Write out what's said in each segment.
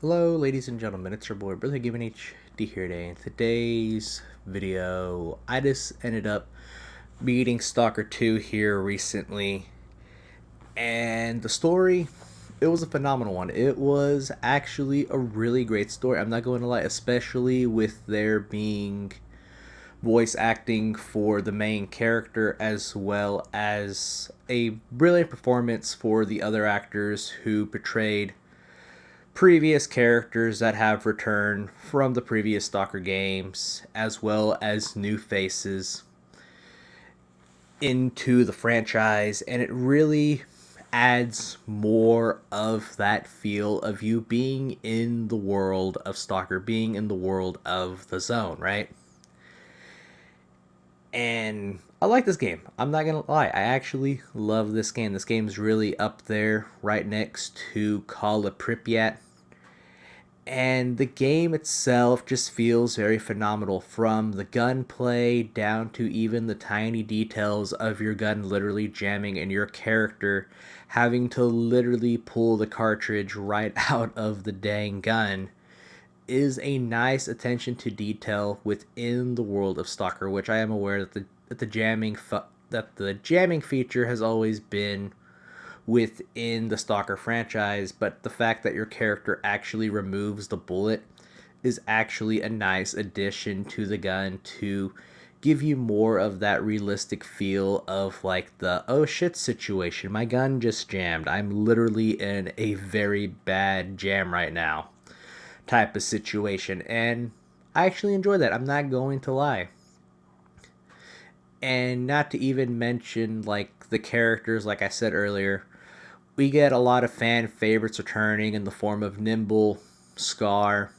Hello, ladies and gentlemen. It's your boy, Brother Given HD here today. In today's video, I just ended up beating Stalker 2 here recently, and the story, it was a phenomenal one. It was actually a really great story. I'm not going to lie, especially with there being voice acting for the main character as well as a brilliant performance for the other actors who portrayed previous characters that have returned from the previous Stalker games, as well as new faces into the franchise, and it really adds more of that feel of you being in the world of Stalker, being in the world of the zone, right? And I like this game. I'm not gonna lie, I actually love this game. This game's really up there, right next to Call of Pripyat, and the game itself just feels very phenomenal, from the gunplay down to even the tiny details of your gun literally jamming and your character having to literally pull the cartridge right out of the dang gun is a nice attention to detail within the world of Stalker, which I am aware that the jamming feature has always been within the Stalker franchise, but the fact that your character actually removes the bullet is actually a nice addition to the gun to give you more of that realistic feel of like the oh shit situation. My gun just jammed. I'm literally in a very bad jam right now type of situation. And I actually enjoy that. I'm not going to lie. And not to even mention like the characters, like I said earlier, we get a lot of fan favorites returning in the form of Nimble, Scar,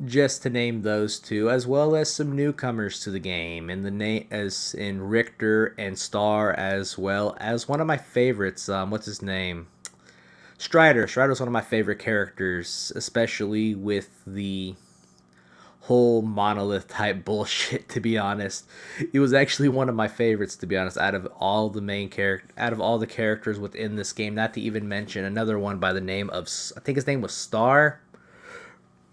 just to name those two, as well as some newcomers to the game in the name as in Richter and Star, as well as one of my favorites. What's his name? Strider. Strider's one of my favorite characters, especially with the whole monolith type bullshit. To be honest, it was actually one of my favorites, to be honest, out of all the main character out of all the characters within this game. Not to even mention another one by the name of, I think his name was Star.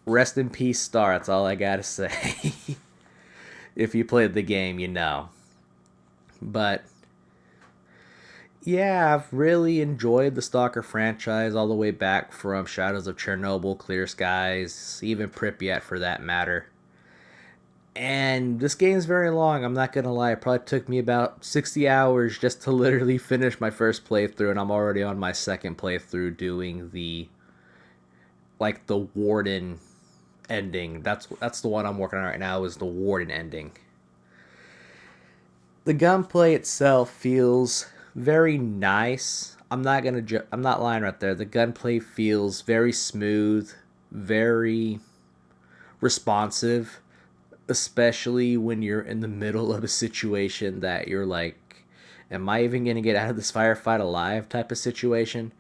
Rest in peace, Star. That's all I gotta say. If you played the game, you know. But yeah, I've really enjoyed the Stalker franchise all the way back from Shadows of Chernobyl, Clear Skies, even Pripyat for that matter. And this game's very long, I'm not gonna lie. It probably took me about 60 hours just to literally finish my first playthrough, and I'm already on my second playthrough doing the Warden ending. That's the one I'm working on right now, is the Warden ending. The gunplay itself feels very nice. I'm not lying right there. The gunplay feels very smooth, very responsive, especially when you're in the middle of a situation that you're like, am I even going to get out of this firefight alive type of situation?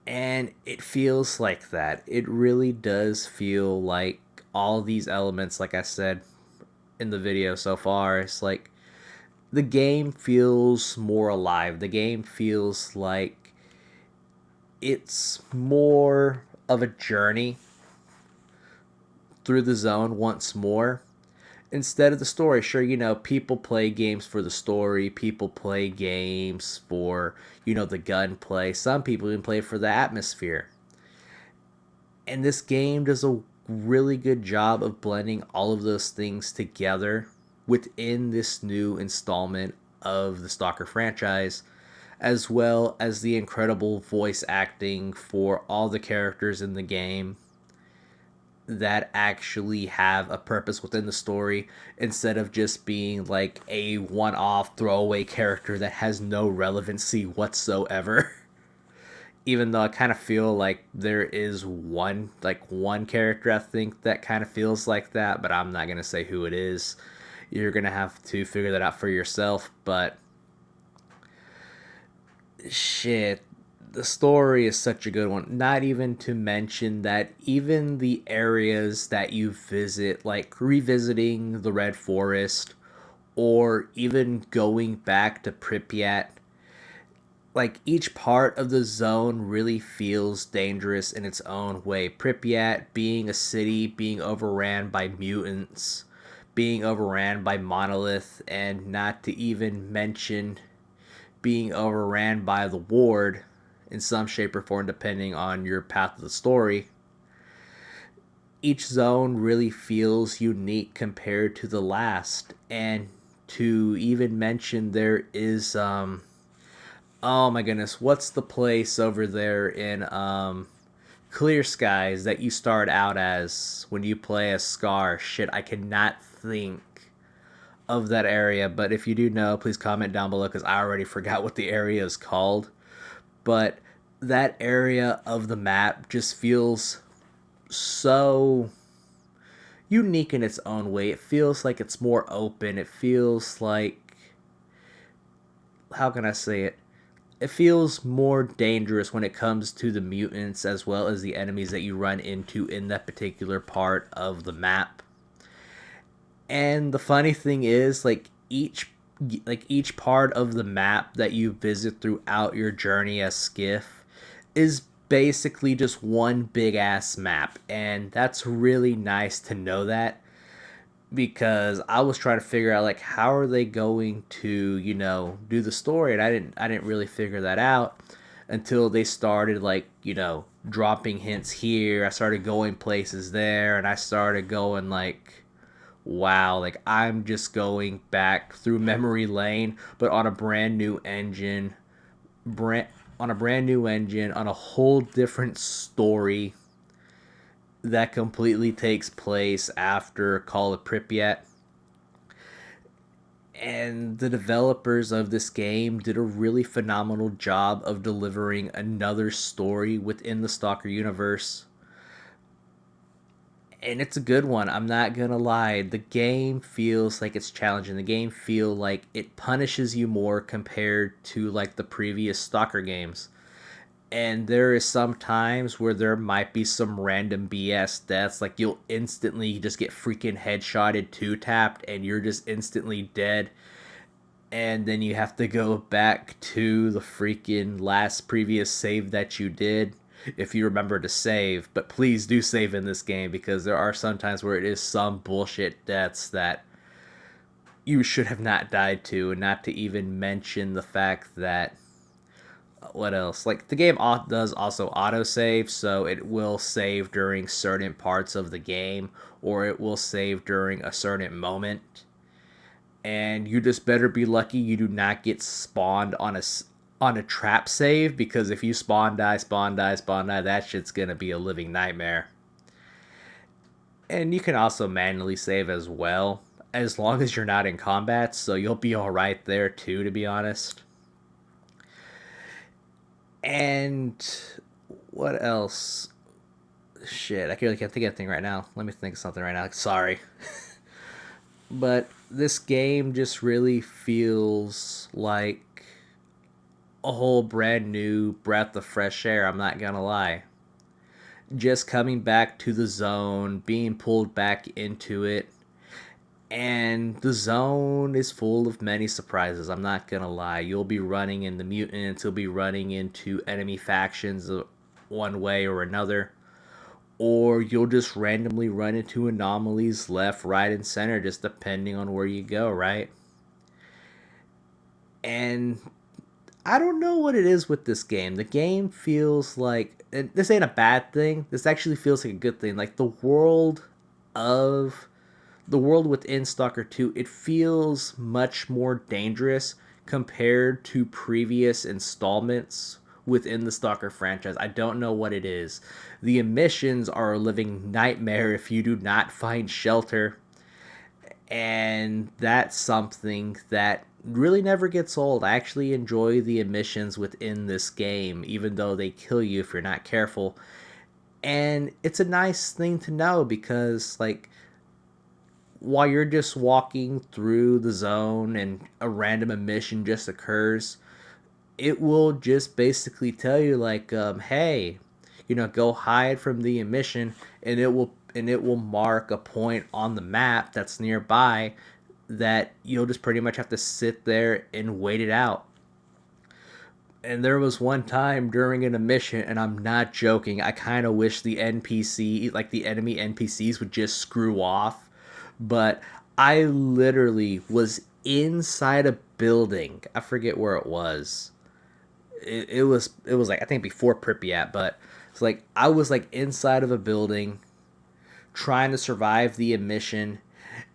And it feels like that. It really does feel like all these elements, like I said in the video so far, it's like the game feels more alive. The game feels like it's more of a journey through the zone once more instead of the story. Sure, people play games for the story, people play games for, the gunplay. Some people even play for the atmosphere. And this game does a really good job of blending all of those things together within this new installment of the Stalker franchise, as well as the incredible voice acting for all the characters in the game that actually have a purpose within the story, instead of just being like a one-off throwaway character that has no relevancy whatsoever. Even though I kind of feel like there is one character I think that kind of feels like that, but I'm not going to say who it is. You're going to have to figure that out for yourself. But shit, the story is such a good one. Not even to mention that even the areas that you visit, like revisiting the Red Forest or even going back to Pripyat, like each part of the zone really feels dangerous in its own way. Pripyat being a city being overran by mutants, being overran by monolith, and not to even mention being overran by the ward in some shape or form depending on your path of the story. Each zone really feels unique compared to the last, and to even mention there is oh my goodness, what's the place over there in Clear Skies that you start out as when you play as Scar? Shit, I cannot think of that area, but if you do know, please comment down below because I already forgot what the area is called. But that area of the map just feels so unique in its own way. It feels like it's more open. It feels like, how can I say it? It feels more dangerous when it comes to the mutants as well as the enemies that you run into in that particular part of the map. And the funny thing is, each part of the map that you visit throughout your journey as Skiff is basically just one big ass map, and that's really nice to know that, because I was trying to figure out like how are they going to, do the story, and I didn't really figure that out until they started like, dropping hints here. I started going places there, and I started going like, wow, like I'm just going back through memory lane, but on a brand new engine, brand on a brand new engine, on a whole different story that completely takes place after Call of Pripyat. And the developers of this game did a really phenomenal job of delivering another story within the Stalker universe. And it's a good one. I'm not gonna lie. The game feels like it's challenging. The game feel like it punishes you more compared to like the previous Stalker games. And there is some times where there might be some random BS deaths. Like you'll instantly just get freaking headshotted, two tapped, and you're just instantly dead. And then you have to go back to the freaking last previous save that you did if you remember to save. But please do save in this game, because there are some times where it is some bullshit deaths that you should have not died to, and not to even mention the fact that, what else? Like the game does also autosave, so it will save during certain parts of the game, or it will save during a certain moment. And you just better be lucky you do not get spawned on a trap save, because if you spawn die, spawn die, spawn die, that shit's gonna be a living nightmare. And you can also manually save as well, as long as you're not in combat, so you'll be alright there too, to be honest. And what else? Shit, I really can't think of anything right now. Let me think of something right now. Sorry. But this game just really feels like a whole brand new breath of fresh air, I'm not gonna lie. Just coming back to the zone, being pulled back into it, and the zone is full of many surprises, I'm not gonna lie. You'll be running into mutants, you'll be running into enemy factions one way or another, or you'll just randomly run into anomalies left, right, and center, just depending on where you go, right? And I don't know what it is with this game. The game feels like, and this ain't a bad thing. This actually feels like a good thing. Like of the world within Stalker 2, it feels much more dangerous compared to previous installments within the Stalker franchise. I don't know what it is. The emissions are a living nightmare if you do not find shelter. And that's something that really never gets old. I actually enjoy the emissions within this game, even though they kill you if you're not careful. And it's a nice thing to know, because, like, while you're just walking through the zone and a random emission just occurs, it will just basically tell you, like, hey, go hide from the emission, and it will mark a point on the map that's nearby that you'll just pretty much have to sit there and wait it out. And there was one time during an mission, and I'm not joking, I kind of wish the NPC, like the enemy NPCs, would just screw off. But I literally was inside a building. I forget where it was. It was like, I think before Pripyat, but it's like I was like inside of a building trying to survive the mission,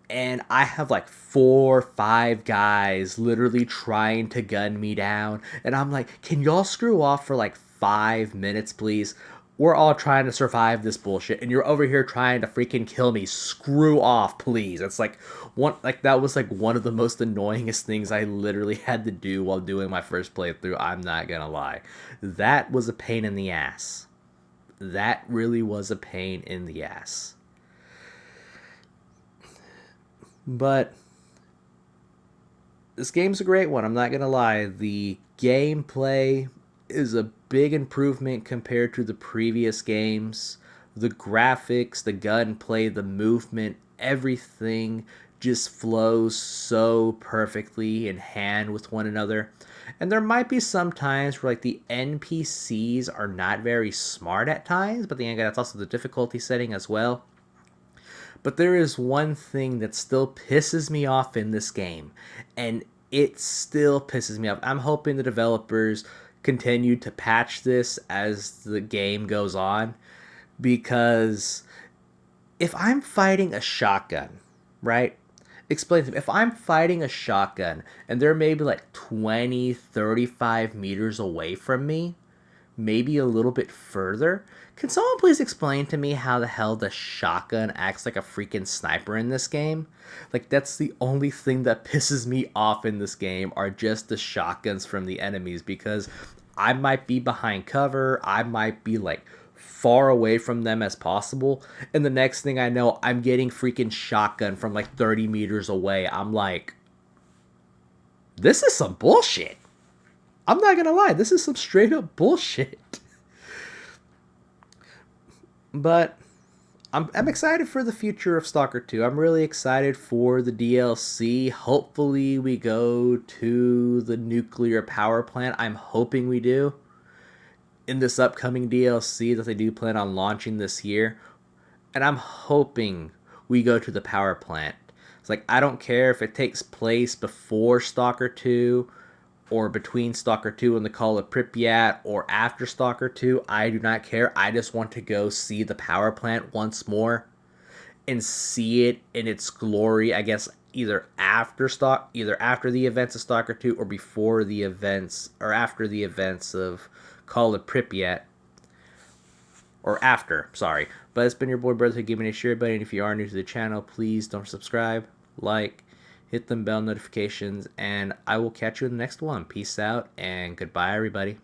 and I have like 4 or 5 guys literally trying to gun me down, and I'm like, can y'all screw off for like 5 minutes, please? We're all trying to survive this bullshit, and you're over here trying to freaking kill me. Screw off, please. It's like that was like one of the most annoyingest things I literally had to do while doing my first playthrough. I'm not gonna lie, that was a pain in the ass. That really was a pain in the ass. But this game's a great one. I'm not gonna lie. The gameplay is a big improvement compared to the previous games. The graphics, the gunplay, the movement, everything just flows so perfectly in hand with one another. And there might be some times where like the NPCs are not very smart at times, but then again, that's also the difficulty setting as well. But there is one thing that still pisses me off in this game, and it still pisses me off. I'm hoping the developers continue to patch this as the game goes on, because if I'm fighting a shotgun, right? Explain to me. If I'm fighting a shotgun and they're maybe like 20, 35 meters away from me, maybe a little bit further. Can someone please explain to me how the hell the shotgun acts like a freaking sniper in this game? Like, that's the only thing that pisses me off in this game, are just the shotguns from the enemies, because I might be behind cover, I might be like far away from them as possible, and the next thing I know, I'm getting freaking shotgun from like 30 meters away. I'm like, this is some bullshit. I'm not gonna lie, this is some straight up bullshit. But I'm excited for the future of Stalker 2. I'm really excited for the DLC. Hopefully we go to the nuclear power plant. I'm hoping we do. In this upcoming DLC that they do plan on launching this year. And I'm hoping we go to the power plant. It's like, I don't care if it takes place before Stalker 2 or between Stalker 2 and the Call of Pripyat, or after Stalker 2. I do not care. I just want to go see the power plant once more and see it in its glory, I guess, either after the events of Stalker 2 or before the events, or after the events of Call of Pripyat. Or after, sorry. But it's been your boy Brother, giving a share button. If you are new to the channel, please don't subscribe, like, hit them bell notifications, and I will catch you in the next one. Peace out, and goodbye, everybody.